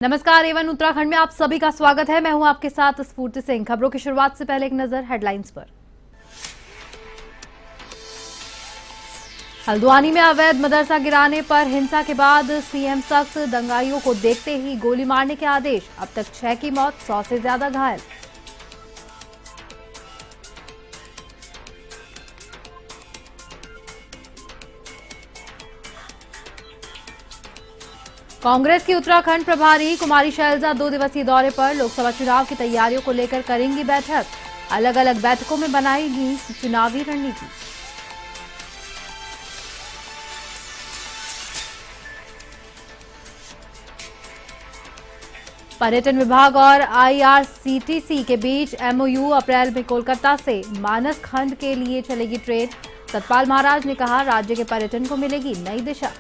नमस्कार, एवन उत्तराखंड में आप सभी का स्वागत है। मैं हूं आपके साथ स्फूर्ति सिंह। खबरों की शुरुआत से पहले एक नजर हेडलाइंस पर। हल्द्वानी में अवैध मदरसा गिराने पर हिंसा के बाद सीएम सख्त, दंगाइयों को देखते ही गोली मारने के आदेश। अब तक 6 की मौत, 100 से ज्यादा घायल। कांग्रेस की उत्तराखंड प्रभारी कुमारी शैलजा 2 दिवसीय दौरे पर। लोकसभा चुनाव की तैयारियों को लेकर करेंगी बैठक। अलग अलग बैठकों में बनाएगी चुनावी रणनीति। पर्यटन विभाग और आईआरसीटीसी के बीच एमओयू। अप्रैल में कोलकाता से मानस खंड के लिए चलेगी ट्रेन। सतपाल महाराज ने कहा, राज्य के पर्यटन को मिलेगी नई दिशा।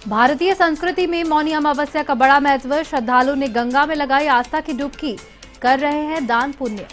भारतीय संस्कृति में मौनी अमावस्या का बड़ा महत्व। श्रद्धालुओं ने गंगा में लगाई आस्था की डुबकी, कर रहे हैं दान पुण्य।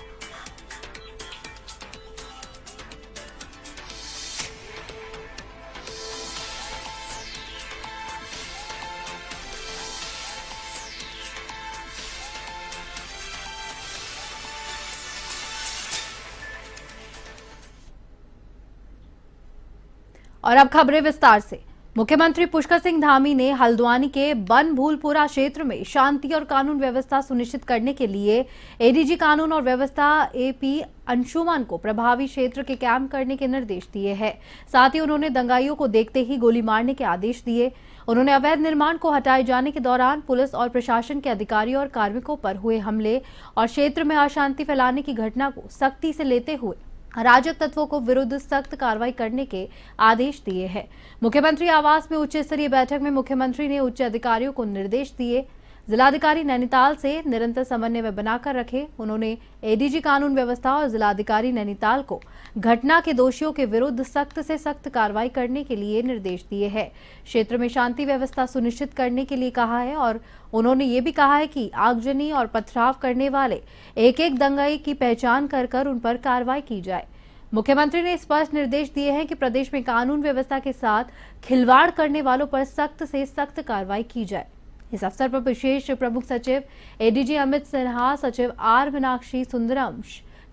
और अब खबरें विस्तार से। मुख्यमंत्री पुष्कर सिंह धामी ने हल्द्वानी के बनभूलपुरा क्षेत्र में शांति और कानून व्यवस्था सुनिश्चित करने के लिए एडीजी कानून और व्यवस्था एपी अंशुमन को प्रभावी क्षेत्र के कैंप करने के निर्देश दिए हैं। साथ ही उन्होंने दंगाइयों को देखते ही गोली मारने के आदेश दिए। उन्होंने अवैध निर्माण को हटाए जाने के दौरान पुलिस और प्रशासन के अधिकारियों और कार्मिकों पर हुए हमले और क्षेत्र में अशांति फैलाने की घटना को सख्ती से लेते हुए अराजक तत्वों को विरुद्ध सख्त कार्रवाई करने के आदेश दिए हैं। मुख्यमंत्री आवास में उच्च स्तरीय बैठक में मुख्यमंत्री ने उच्च अधिकारियों को निर्देश दिए, जिलाधिकारी नैनीताल से निरंतर समन्वय बनाकर रखे। उन्होंने एडीजी कानून व्यवस्था और जिलाधिकारी नैनीताल को घटना के दोषियों के विरुद्ध सख्त से सख्त कार्रवाई करने के लिए निर्देश दिए हैं। क्षेत्र में शांति व्यवस्था सुनिश्चित करने के लिए कहा है और उन्होंने ये भी कहा है कि आगजनी और पथराव करने वाले एक एक दंगाई की पहचान कर उन पर कार्रवाई की जाए। मुख्यमंत्री ने स्पष्ट निर्देश दिए हैं कि प्रदेश में कानून व्यवस्था के साथ खिलवाड़ करने वालों पर सख्त से सख्त कार्रवाई की जाए। इस अवसर पर विशेष प्रमुख सचिव एडीजी अमित सिन्हा, सचिव आर मीनाक्षी सुंदरम,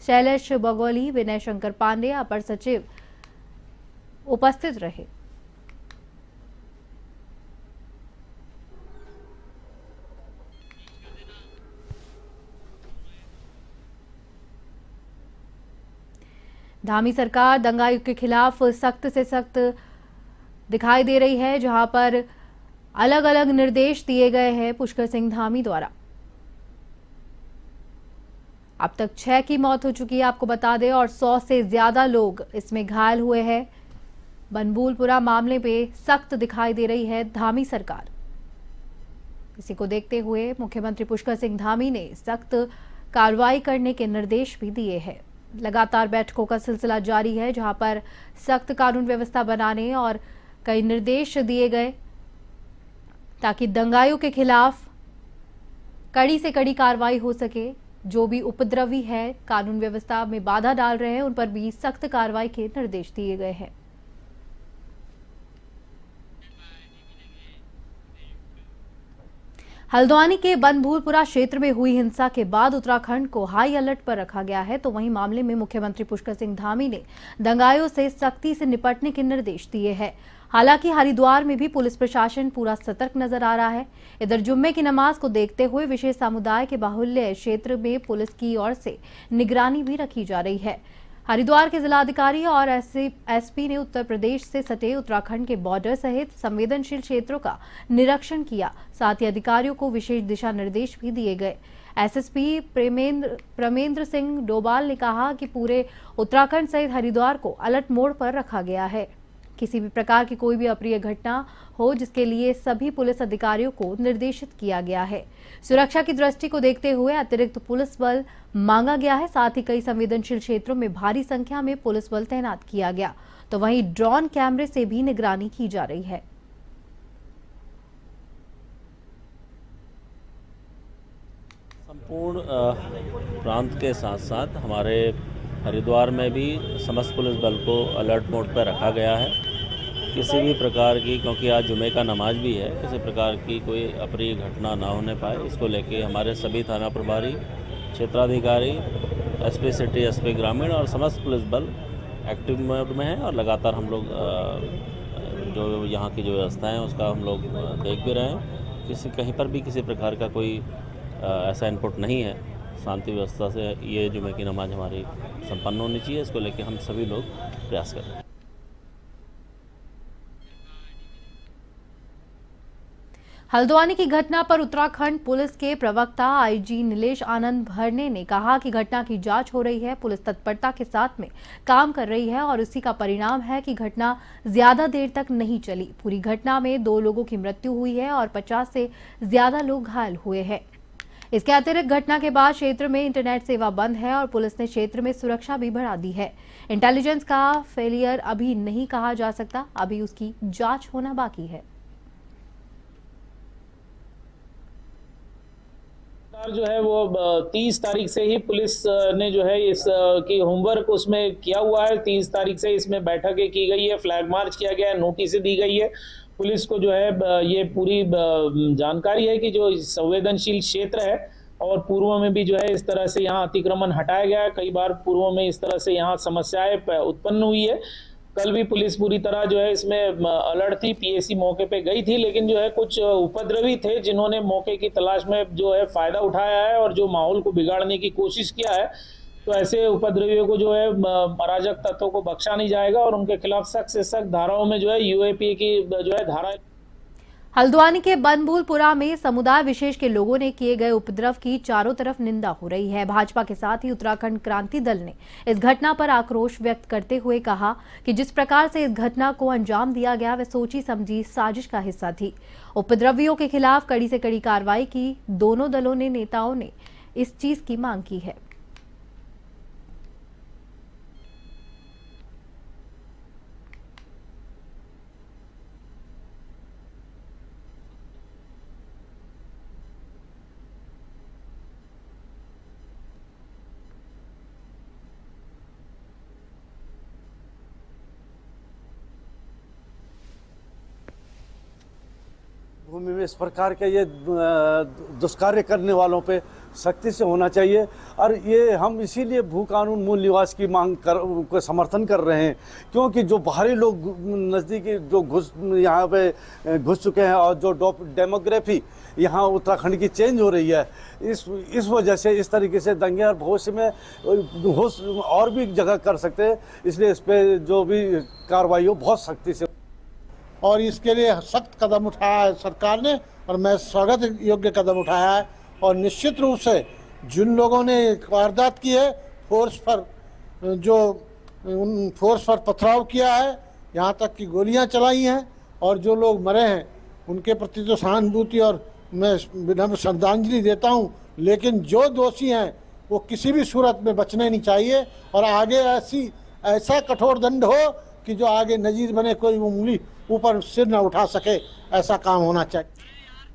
शैलेश बगोली, विनय शंकर पांडे, अपर सचिव उपस्थित रहे। धामी सरकार दंगाइयों के खिलाफ सख्त से सख्त दिखाई दे रही है, जहां पर अलग अलग निर्देश दिए गए हैं पुष्कर सिंह धामी द्वारा। अब तक 6 की मौत हो चुकी है, आपको बता दें, और 100 से ज्यादा लोग इसमें घायल हुए हैं। बनभूलपुरा मामले पे सख्त दिखाई दे रही है धामी सरकार। इसी को देखते हुए मुख्यमंत्री पुष्कर सिंह धामी ने सख्त कार्रवाई करने के निर्देश भी दिए हैं। लगातार बैठकों का सिलसिला जारी है, जहां पर सख्त कानून व्यवस्था बनाने और कई निर्देश दिए गए ताकि दंगाइयों के खिलाफ कड़ी से कड़ी कार्रवाई हो सके। जो भी उपद्रवी है, कानून व्यवस्था में बाधा डाल रहे हैं, उन पर भी सख्त कार्रवाई के निर्देश दिए गए हैं। हल्द्वानी के बनभूलपुरा क्षेत्र में हुई हिंसा के बाद उत्तराखंड को हाई अलर्ट पर रखा गया है, तो वहीं मामले में मुख्यमंत्री पुष्कर सिंह धामी ने दंगाइयों से सख्ती से निपटने के निर्देश दिए हैं। हालांकि हरिद्वार में भी पुलिस प्रशासन पूरा सतर्क नजर आ रहा है। इधर जुम्मे की नमाज को देखते हुए विशेष समुदाय के बाहुल्य क्षेत्र में पुलिस की ओर से निगरानी भी रखी जा रही है। हरिद्वार के जिलाधिकारी और एसपी ने उत्तर प्रदेश से सटे उत्तराखंड के बॉर्डर सहित संवेदनशील क्षेत्रों का निरीक्षण किया। साथ ही अधिकारियों को विशेष दिशा निर्देश भी दिए गए। एसएसपी प्रमेंद्र सिंह डोभाल ने कहा कि पूरे उत्तराखंड सहित हरिद्वार को अलर्ट मोड पर रखा गया है। किसी भी प्रकार की कोई भी अप्रिय घटना हो, जिसके लिए सभी पुलिस अधिकारियों को निर्देशित किया गया है। सुरक्षा की दृष्टि को देखते हुए अतिरिक्त पुलिस बल मांगा गया है। साथ ही कई संवेदनशील क्षेत्रों में भारी संख्या में पुलिस बल तैनात किया गया, तो वहीं ड्रोन कैमरे से भी निगरानी की जा रही है। संपूर्ण प्रांत के साथ साथ हमारे हरिद्वार में भी समस्त पुलिस बल को अलर्ट मोड पर रखा गया है। किसी भी प्रकार की, क्योंकि आज जुमे का नमाज भी है, किसी प्रकार की कोई अप्रिय घटना ना होने पाए, इसको लेके हमारे सभी थाना प्रभारी, क्षेत्राधिकारी, एसपी सिटी, एसपी ग्रामीण और समस्त पुलिस बल एक्टिव मोड में है और लगातार हम लोग जो यहाँ की जो व्यवस्था है उसका हम लोग देख भी रहे हैं। कहीं पर भी किसी प्रकार का कोई ऐसा इनपुट नहीं है। शांति व्यवस्था से ये जुमे की नमाज हमारी संपन्न होनी चाहिए, इसको लेके हम सभी लोग प्रयास कर रहे हैं। हल्द्वानी की घटना पर उत्तराखंड पुलिस के प्रवक्ता आईजी नीलेश आनंद भरने ने कहा कि घटना की जांच हो रही है, पुलिस तत्परता के साथ में काम कर रही है और इसी का परिणाम है कि घटना ज्यादा देर तक नहीं चली। पूरी घटना में 2 लोगों की मृत्यु हुई है और 50 से ज्यादा लोग घायल हुए हैं। इसके अतिरिक्त घटना के बाद क्षेत्र में इंटरनेट सेवा बंद है और पुलिस ने क्षेत्र में सुरक्षा भी बढ़ा दी है। इंटेलिजेंस का फेलियर अभी नहीं कहा जा सकता, अभी उसकी जांच होना बाकी है। जो है वो 30 तारीख से ही पुलिस ने जो है इस की होमवर्क उसमें किया हुआ है। 30 तारीख से इसमें बैठकें की गई है, फ्लैग मार्च किया गया है, नोटिस दी गई है। पुलिस को जो है ये पूरी जानकारी है कि जो संवेदनशील क्षेत्र है और पूर्व में भी जो है इस तरह से यहाँ अतिक्रमण हटाया गया है। कई बार पूर्व में इस तरह से यहाँ समस्याएं उत्पन्न हुई है। कल भी पुलिस पूरी तरह जो है इसमें अलर्ट थी, पीएसी मौके पे गई थी, लेकिन जो है कुछ उपद्रवी थे जिन्होंने मौके की तलाश में जो है फायदा उठाया है और जो माहौल को बिगाड़ने की कोशिश किया है। तो ऐसे उपद्रवियों को जो है अराजक तत्वों को बख्शा नहीं जाएगा और उनके खिलाफ सख्त से सख्त धाराओं में जो है यूएपी की जो है धारा। हल्द्वानी के बनभूलपुरा में समुदाय विशेष के लोगों ने किए गए उपद्रव की चारों तरफ निंदा हो रही है। भाजपा के साथ ही उत्तराखंड क्रांति दल ने इस घटना पर आक्रोश व्यक्त करते हुए कहा कि जिस प्रकार से इस घटना को अंजाम दिया गया वह सोची समझी साजिश का हिस्सा थी। उपद्रवियों के खिलाफ कड़ी से कड़ी कार्रवाई की दोनों दलों ने नेताओं ने इस चीज की मांग की है। भूमि में इस प्रकार के ये दुष्कार्य करने वालों पे सख्ती से होना चाहिए और ये हम इसीलिए भू कानून मूल निवास की मांग को समर्थन कर रहे हैं, क्योंकि जो बाहरी लोग नज़दीकी जो यहाँ पे घुस चुके हैं और जो डेमोग्राफी यहाँ उत्तराखंड की चेंज हो रही है, इस वजह से इस तरीके से दंगे और भविष्य में और भी जगह कर सकते हैं। इसलिए इस पर जो भी कार्रवाई हो बहुत सख्ती से, और इसके लिए सख्त कदम उठाया है सरकार ने और मैं स्वागत योग्य कदम उठाया है। और निश्चित रूप से जिन लोगों ने वारदात की है, फोर्स पर पथराव किया है, यहाँ तक कि गोलियां चलाई हैं और जो लोग मरे हैं उनके प्रति तो सहानुभूति और मैं विनम्र श्रद्धांजलि देता हूँ, लेकिन जो दोषी हैं वो किसी भी सूरत में बचने नहीं चाहिए और आगे ऐसा कठोर दंड हो कि जो आगे नजीर बने, कोई उंगली ऊपर सिर न उठा सके, ऐसा काम होना चाहिए।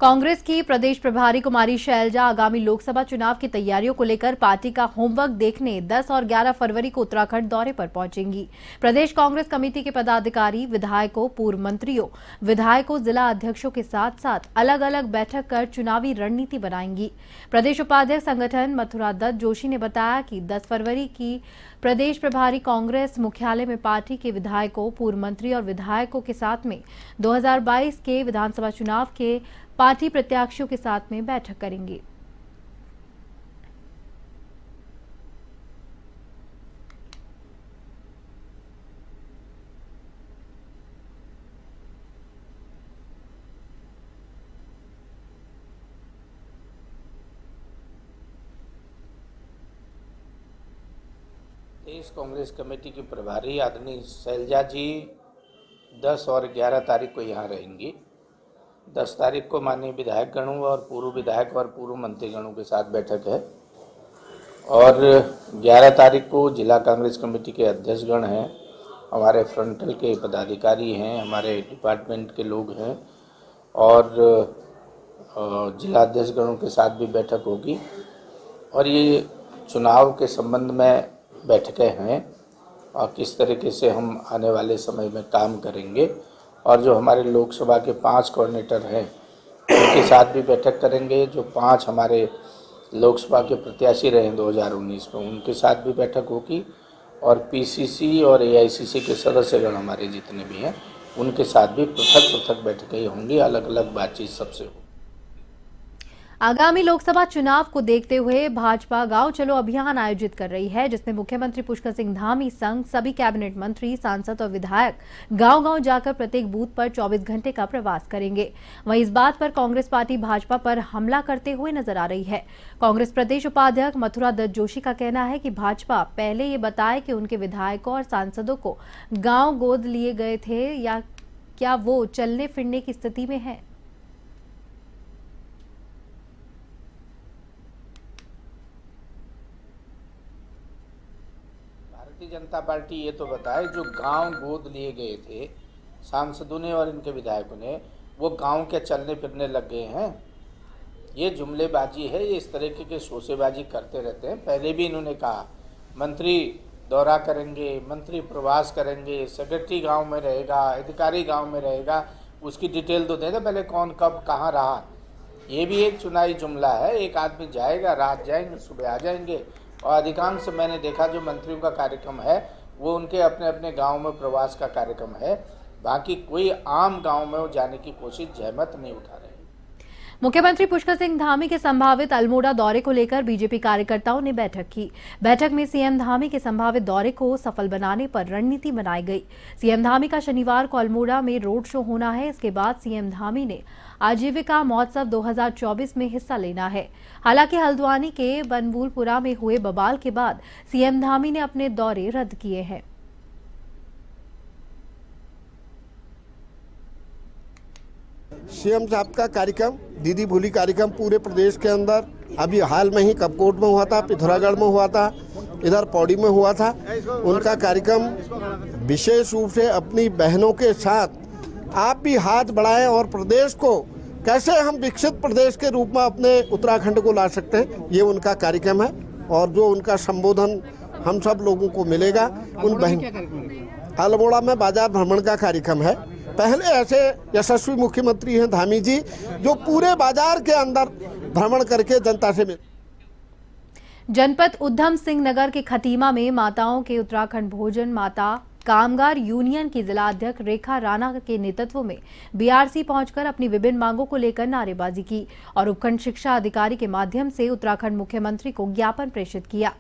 कांग्रेस की प्रदेश प्रभारी कुमारी शैलजा आगामी लोकसभा चुनाव की तैयारियों को लेकर पार्टी का होमवर्क देखने 10 और 11 फरवरी को उत्तराखंड दौरे पर पहुंचेंगी। प्रदेश कांग्रेस कमेटी के पदाधिकारी, विधायकों, पूर्व मंत्रियों, विधायकों, जिला अध्यक्षों के साथ साथ अलग अलग बैठक कर चुनावी रणनीति बनाएंगी। प्रदेश उपाध्यक्ष संगठन मथुरा दत्त जोशी ने बताया कि 10 फरवरी की प्रदेश प्रभारी कांग्रेस मुख्यालय में पार्टी के विधायकों, पूर्व मंत्री और विधायकों के साथ में 2022 के विधानसभा चुनाव के पार्टी प्रत्याशियों के साथ में बैठक करेंगे। प्रदेश कांग्रेस कमेटी की प्रभारी आदरणीय शैलजा जी 10 और 11 तारीख को यहाँ रहेंगी। 10 तारीख को माननीय विधायकगणों और पूर्व विधायक और पूर्व मंत्रीगणों के साथ बैठक है और 11 तारीख को जिला कांग्रेस कमेटी के अध्यक्षगण हैं, हमारे फ्रंटल के पदाधिकारी हैं, हमारे डिपार्टमेंट के लोग हैं और जिला अध्यक्षगणों के साथ भी बैठक होगी और ये चुनाव के संबंध में बैठकें हैं और किस तरीके से हम आने वाले समय में काम करेंगे, और जो हमारे लोकसभा के 5 कोऑर्डिनेटर हैं उनके साथ भी बैठक करेंगे। जो 5 हमारे लोकसभा के प्रत्याशी रहे 2019 में उनके साथ भी बैठक होगी, और पीसीसी और एआईसीसी के सदस्यगण हमारे जितने भी हैं उनके साथ भी पृथक पृथक बैठकें होंगी, अलग अलग बातचीत सबसे होगी। आगामी लोकसभा चुनाव को देखते हुए भाजपा गांव चलो अभियान आयोजित कर रही है, जिसमें मुख्यमंत्री पुष्कर सिंह धामी संग सभी कैबिनेट मंत्री, सांसद और विधायक गांव-गांव जाकर प्रत्येक बूथ पर 24 घंटे का प्रवास करेंगे। वहीं इस बात पर कांग्रेस पार्टी भाजपा पर हमला करते हुए नजर आ रही है। कांग्रेस प्रदेश उपाध्यक्ष मथुरा दत्त जोशी का कहना है कि भाजपा पहले ये बताए कि उनके विधायकों और सांसदों को गाँव गोद लिए गए थे या क्या वो चलने फिरने की स्थिति में है। भारतीय जनता पार्टी ये तो बताए जो गांव गोद लिए गए थे सांसदों ने और इनके विधायकों ने, वो गांव के चलने फिरने लग गए हैं। ये जुमलेबाजी है, ये इस तरीके के शोसेबाजी करते रहते हैं। पहले भी इन्होंने कहा मंत्री दौरा करेंगे, मंत्री प्रवास करेंगे, सेक्रेटरी गांव में रहेगा, अधिकारी गांव में रहेगा, उसकी डिटेल तो दे दे पहले कौन कब कहाँ रहा। ये भी एक चुनावी जुमला है। एक आदमी जाएगा, रात जाएंगे, सुबह आ जाएंगे, और अधिकांश मैंने देखा जो मंत्रियों का कार्यक्रम है वो उनके अपने अपने गांव में प्रवास का कार्यक्रम है। बाकी कोई आम गांव में वो जाने की कोशिश जहमत नहीं उठा रहे। मुख्यमंत्री पुष्कर सिंह धामी के संभावित अल्मोड़ा दौरे को लेकर बीजेपी कार्यकर्ताओं ने बैठक की। बैठक में सीएम धामी के संभावित दौरे को सफल बनाने पर रणनीति बनाई गई। सीएम धामी का शनिवार को अल्मोड़ा में रोड शो होना है। इसके बाद सीएम धामी ने आजीविका महोत्सव 2024 में हिस्सा लेना है। हालांकि हल्द्वानी के बनभूलपुरा में हुए बवाल के बाद सीएम धामी ने अपने दौरे रद्द किए हैं। सीएम साहब का कार्यक्रम, दीदी भूली कार्यक्रम पूरे प्रदेश के अंदर अभी हाल में ही कपकोट में हुआ था, पिथौरागढ़ में हुआ था, इधर पौड़ी में हुआ था। उनका कार्यक्रम विशेष रूप से अपनी बहनों के साथ आप भी हाथ बढ़ाएं और प्रदेश को कैसे हम विकसित प्रदेश के रूप में अपने उत्तराखंड को ला सकते हैं, ये उनका कार्यक्रम है। और जो उनका संबोधन हम सब लोगों को मिलेगा उन बहन अल्मोड़ा में बाजार भ्रमण का कार्यक्रम है। पहले ऐसे यशस्वी मुख्यमंत्री हैं धामी जी जो पूरे बाजार के अंदर भ्रमण करके जनता से मिले। जनपद उधम सिंह नगर के खतीमा में माताओं के उत्तराखंड भोजन माता कामगार यूनियन की जिला अध्यक्ष रेखा राणा के नेतृत्व में बीआरसी पहुंचकर अपनी विभिन्न मांगों को लेकर नारेबाजी की और उपखंड शिक्षा अधिकारी के माध्यम से उत्तराखंड मुख्यमंत्री को ज्ञापन प्रेषित किया।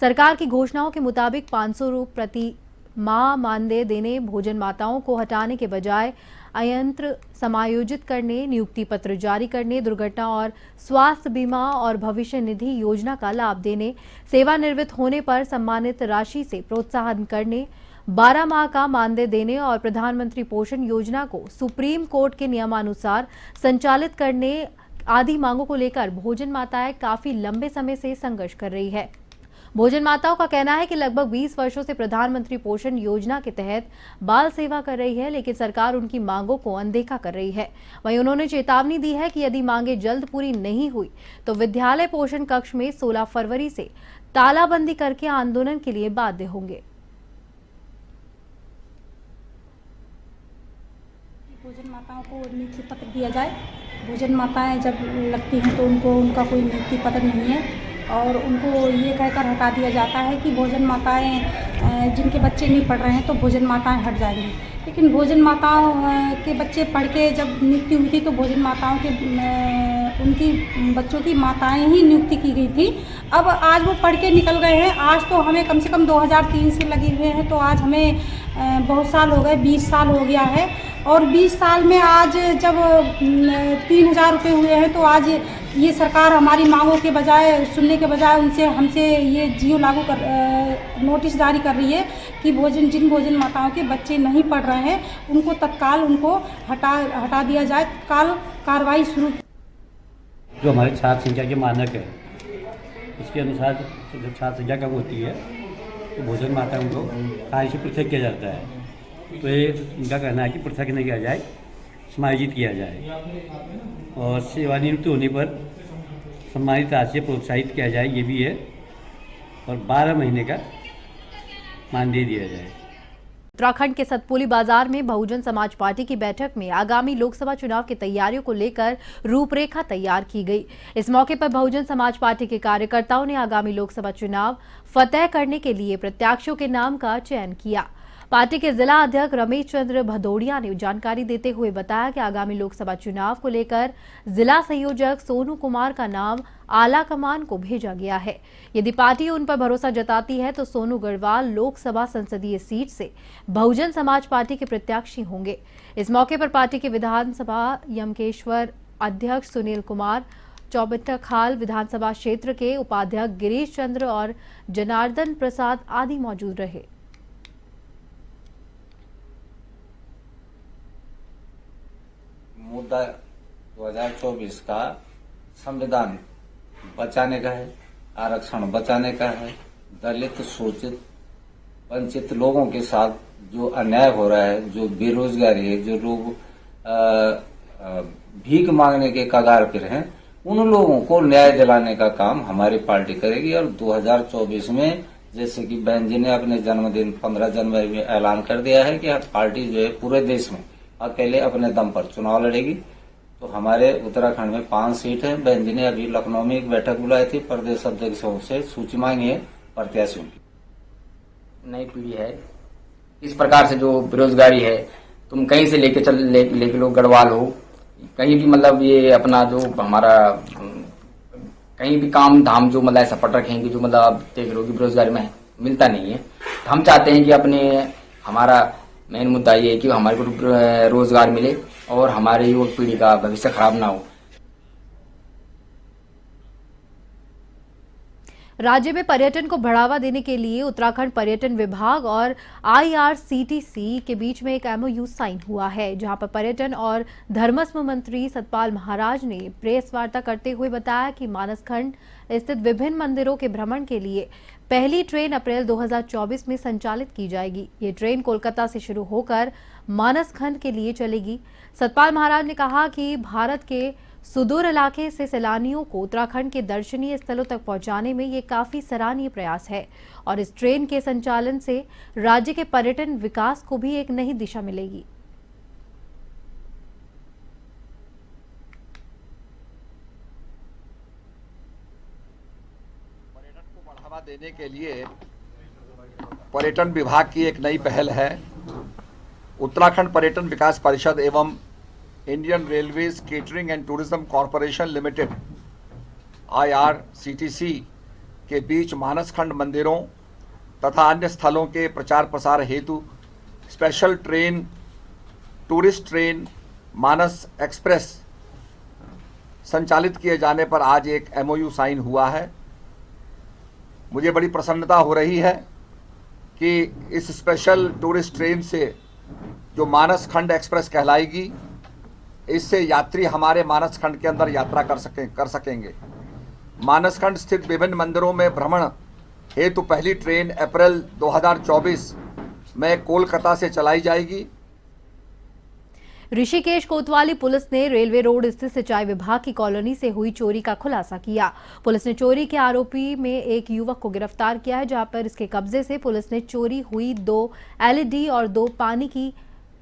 सरकार की घोषणाओं के मुताबिक 500 रुपये प्रति माह मानदेय देने, भोजन माताओं को हटाने के बजाय अयंत्र समायोजित करने, नियुक्ति पत्र जारी करने, दुर्घटना और स्वास्थ्य बीमा और भविष्य निधि योजना का लाभ देने, सेवानिवृत्त होने पर सम्मानित राशि से प्रोत्साहन करने, 12 माह का मानदेय देने और प्रधानमंत्री पोषण योजना को सुप्रीम कोर्ट के नियमानुसार संचालित करने आदि मांगों को लेकर भोजन माताएं काफी लंबे समय से संघर्ष कर रही है। भोजन माताओं का कहना है कि लगभग 20 वर्षों से प्रधानमंत्री पोषण योजना के तहत बाल सेवा कर रही है, लेकिन सरकार उनकी मांगों को अनदेखा कर रही है। वहीं उन्होंने चेतावनी दी है कि यदि मांगें जल्द पूरी नहीं हुई तो विद्यालय पोषण कक्ष में 16 फरवरी से तालाबंदी करके आंदोलन के लिए बाध्य होंगे। भोजन माताओं को नियुक्ति पत्र दिया जाए। भोजन माताएं जब लगती हैं तो उनका कोई नियुक्ति पत्र नहीं है और उनको ये कहकर हटा दिया जाता है कि भोजन माताएं जिनके बच्चे नहीं पढ़ रहे हैं तो भोजन माताएं हट जाएंगी। लेकिन भोजन माताओं के बच्चे पढ़ के जब नियुक्ति हुई थी तो भोजन माताओं के उनकी बच्चों की माताएं ही नियुक्ति की गई थी। अब आज वो पढ़ के निकल गए हैं। आज तो हमें कम से कम 2003 से लगे हुए हैं, तो आज हमें बहुत साल हो गए, 20 साल हो गया है। और 20 साल में आज जब 3000 रुपये हुए हैं तो आज ये सरकार हमारी मांगों के बजाय सुनने के बजाय हमसे ये जियो लागू कर नोटिस जारी कर रही है कि जिन भोजन माताओं के बच्चे नहीं पढ़ रहे हैं उनको तत्काल हटा दिया जाए, तत्काल कार्रवाई शुरू। जो हमारे छात्र संख्या के मानक है उसके अनुसार जब छात्र संख्या कम होती है तो भोजन माताओं को कार्य से पृथक किया जाता है। तो ये इनका कहना है कि पृथक नहीं किया जाए, समायोजित किया जाए और सेवानिवृत्त होने पर सम्मानित राशि से प्रोत्साहित किया जाए, ये भी है, और 12 महीने का मानदेय दिया जाए। उत्तराखंड के सतपुली बाजार में बहुजन समाज पार्टी की बैठक में आगामी लोकसभा चुनाव की तैयारियों को लेकर रूपरेखा तैयार की गई। इस मौके पर बहुजन समाज पार्टी के कार्यकर्ताओं ने आगामी लोकसभा चुनाव फतेह करने के लिए प्रत्याशियों के नाम का चयन किया। पार्टी के जिला अध्यक्ष रमेश चंद्र भदौड़िया ने जानकारी देते हुए बताया कि आगामी लोकसभा चुनाव को लेकर जिला संयोजक सोनू कुमार का नाम आला कमान को भेजा गया है। यदि पार्टी उन पर भरोसा जताती है तो सोनू गढ़वाल लोकसभा संसदीय सीट से बहुजन समाज पार्टी के प्रत्याशी होंगे। इस मौके पर पार्टी के विधानसभा यमकेश्वर अध्यक्ष सुनील कुमार, चौबट्टाखाल विधानसभा क्षेत्र के उपाध्यक्ष गिरीश चंद्र और जनार्दन प्रसाद आदि मौजूद रहे। मुद्दा 2024 का संविधान बचाने का है, आरक्षण बचाने का है। दलित, शोषित, वंचित लोगों के साथ जो अन्याय हो रहा है, जो बेरोजगारी है, जो लोग भीख मांगने के कगार पर हैं, उन लोगों को न्याय दिलाने का काम हमारी पार्टी करेगी। और 2024 में जैसे कि बहन जी ने अपने जन्मदिन 15 जनवरी में ऐलान कर दिया है कि पार्टी जो है पूरे देश में अकेले अपने दम पर चुनाव लड़ेगी। तो हमारे उत्तराखंड में 5 सीट है। बहन जी ने अभी लखनऊ में एक बैठक बुलाई थी, प्रदेश अध्यक्षों से सूची मांगी है प्रत्याशियों की। नई पीढ़ी है, इस प्रकार से जो बेरोजगारी है, तुम कहीं से लेके लो, गढ़वाल हो, कहीं भी मतलब ये अपना जो हमारा कहीं भी काम धाम जो मतलब ऐसा पट रखेंगे, जो मतलब आप देख लो कि बेरोजगारी में मिलता नहीं है। तो हम चाहते हैं कि हमारा मेन मुद्दा ये है कि हमारे को रोजगार मिले और हमारे युवा पीढ़ी का भविष्य खराब ना हो। राज्य में पर्यटन को बढ़ावा देने के लिए उत्तराखंड पर्यटन विभाग और IRCTC के बीच में एक MOU साइन हुआ है, जहां पर पर्यटन और धर्मस्व मंत्री सतपाल महाराज ने प्रेस वार्ता करते हुए बताया कि मानसखंड स्थित विभिन्न मंदिरों के भ्रमण के लिए पहली ट्रेन अप्रैल 2024 में संचालित की जाएगी। ये ट्रेन कोलकाता से शुरू होकर मानसखंड के लिए चलेगी। सतपाल महाराज ने कहा कि भारत के सुदूर इलाके से सैलानियों को उत्तराखंड के दर्शनीय स्थलों तक पहुंचाने में ये काफी सराहनीय प्रयास है और इस ट्रेन के संचालन से राज्य के पर्यटन विकास को भी एक नई दिशा मिलेगी। पर्यटन को बढ़ावा देने के लिए पर्यटन विभाग की एक नई पहल है। उत्तराखंड पर्यटन विकास परिषद एवं Indian railways catering and tourism corporation limited IRCTC के बीच मानसखंड मंदिरों तथा अन्य स्थलों के प्रचार प्रसार हेतु स्पेशल ट्रेन, टूरिस्ट ट्रेन मानस एक्सप्रेस संचालित किए जाने पर आज एक MOU साइन हुआ है। मुझे बड़ी प्रसन्नता हो रही है कि इस स्पेशल टूरिस्ट ट्रेन से जो मानसखंड एक्सप्रेस कहलाएगी, इससे यात्री हमारे मानसखंड के अंदर यात्रा कर सकेंगे। मानसखंड स्थित विभिन्न मंदिरों में भ्रमण हेतु पहली ट्रेन अप्रैल 2024 में कोलकाता से चलाई जाएगी। ऋषिकेश कोतवाली पुलिस ने रेलवे रोड स्थित सिंचाई विभाग की कॉलोनी से हुई चोरी का खुलासा किया। पुलिस ने चोरी के आरोपी में एक युवक को गिरफ्तार किया है, जहां पर इसके कब्जे से पुलिस ने चोरी हुई 2 LED और 2 पानी की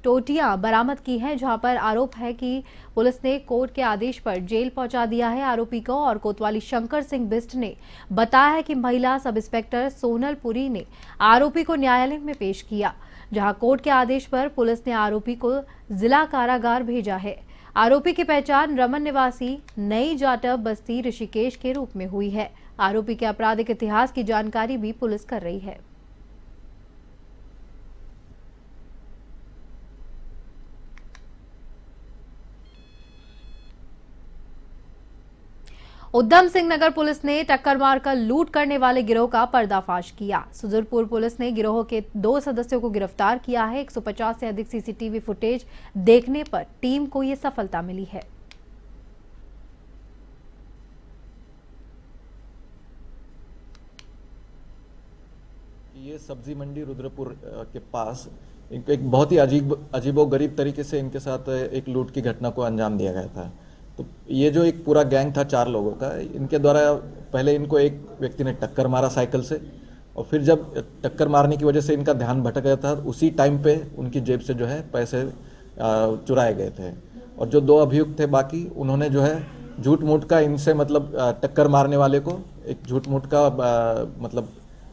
टोटियां बरामद की हैं, जहां पर आरोप है कि पुलिस ने कोर्ट के आदेश पर जेल पहुंचा दिया है आरोपी को। और कोतवाली शंकर सिंह बिस्ट ने बताया है कि महिला सब इंस्पेक्टर सोनल पुरी ने आरोपी को न्यायालय में पेश किया, जहां कोर्ट के आदेश पर पुलिस ने आरोपी को जिला कारागार भेजा है। आरोपी की पहचान रमन निवासी नई जाटव बस्ती ऋषिकेश के रूप में हुई है। आरोपी के आपराधिक इतिहास की जानकारी भी पुलिस कर रही है। उधम सिंह नगर पुलिस ने टक्कर मारकर लूट करने वाले गिरोह का पर्दाफाश किया। सुदूरपुर पुलिस ने गिरोह के 2 सदस्यों को गिरफ्तार किया है। 150 से अधिक CCTV फुटेज देखने पर टीम को यह सफलता मिली है। ये सब्जी मंडी रुद्रपुर के पास एक बहुत ही अजीबोगरीब तरीके से इनके साथ एक लूट की घटना को अंजाम दिया गया था। तो ये जो एक पूरा गैंग था 4 लोगों का, इनके द्वारा पहले इनको एक व्यक्ति ने टक्कर मारा साइकिल से, और फिर जब टक्कर मारने की वजह से इनका ध्यान भटक गया था, उसी टाइम पे उनकी जेब से जो है पैसे चुराए गए थे। और जो 2 अभियुक्त थे बाकी, उन्होंने जो है झूठ मूठ का इनसे मतलब टक्कर मारने वाले को एक झूठ मूठ का मतलब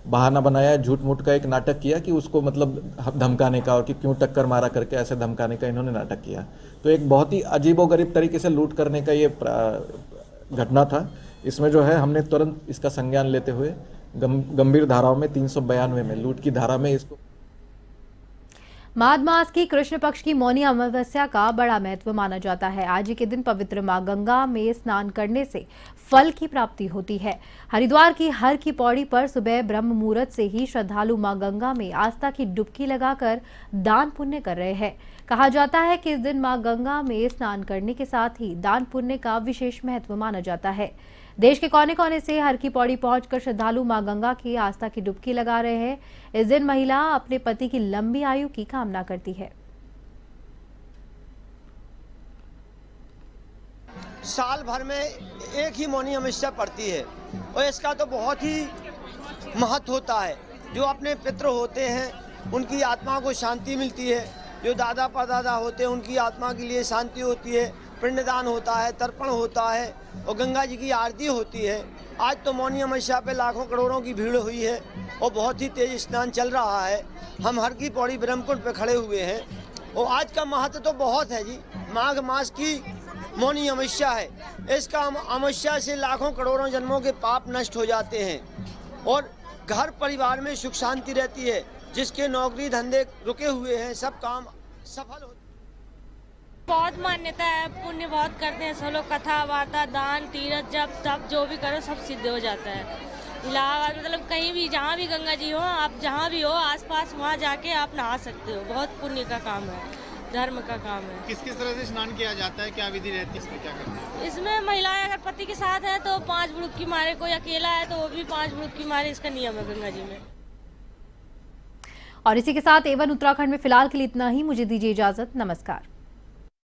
बहाना बनाया, झूठ मूठ का एक नाटक किया कि उसको मतलब धमकाने का, और कि क्यों टक्कर मारा करके ऐसे धमकाने का इन्होंने नाटक किया। तो एक बहुत ही अजीबोगरीब तरीके से लूट करने का ये घटना था। इसमें जो है हमने तुरंत इसका संज्ञान लेते हुए गंभीर धाराओं में 392 में लूट की धारा में इसको। माघ मास की कृष्ण पक्ष की मौनी अमावस्या का बड़ा महत्व माना जाता है। आज के दिन पवित्र मां गंगा में स्नान करने से फल की प्राप्ति होती है। हरिद्वार की हर की पौड़ी पर सुबह ब्रह्म मुहूर्त से ही श्रद्धालु मां गंगा में आस्था की डुबकी लगाकर दान पुण्य कर रहे हैं। कहा जाता है कि इस दिन मां गंगा में स्नान करने के साथ ही दान पुण्य का विशेष महत्व माना जाता है। देश के कोने कोने से हर की पौड़ी पहुंचकर श्रद्धालु मां गंगा की आस्था की डुबकी लगा रहे हैं। इस दिन महिला अपने पति की लंबी आयु की कामना करती है। साल भर में एक ही मौनी अमावस्या पड़ती है और इसका तो बहुत ही महत्व होता है। जो अपने पितृ होते हैं उनकी आत्मा को शांति मिलती है, जो दादा परदादा होते हैं उनकी आत्मा के लिए शांति होती है, पिंडदान होता है, तर्पण होता है और गंगा जी की आरती होती है। आज तो मौनी अमावस्या पे लाखों करोड़ों की भीड़ हुई है और बहुत ही तेज स्नान चल रहा है। हम हर की पौड़ी ब्रह्मकुंड पे खड़े हुए हैं और आज का महत्व तो बहुत है जी। माघ मास की मौनी अमावस्या है, इसका अमावस्या से लाखों करोड़ों जन्मों के पाप नष्ट हो जाते हैं और घर परिवार में सुख शांति रहती है। जिसके नौकरी धंधे रुके हुए हैं सब काम सफल होते। बहुत मान्यता है, पुण्य बहुत करते हैं सब लोग, कथा वार्ता दान तीरथ जप तप जो भी करो सब सिद्ध हो जाता है। इलाहाबाद मतलब कहीं भी जहाँ भी गंगा जी हो, आप जहाँ भी हो आसपास वहाँ जाके आप नहा सकते हो। बहुत पुण्य का काम है, धर्म का काम है। किस किस तरह से स्नान किया जाता है, क्या विधि रहती है, इसमें क्या करते हैं? इसमें महिलाएं अगर पति के साथ है तो 5 बुड़की मारे, कोई अकेला है तो वो भी 5 बुड़की मारे, इसका नियम है गंगा जी में। और इसी के साथ A1 उत्तराखंड में फिलहाल के लिए इतना ही। मुझे दीजिए इजाजत। नमस्कार।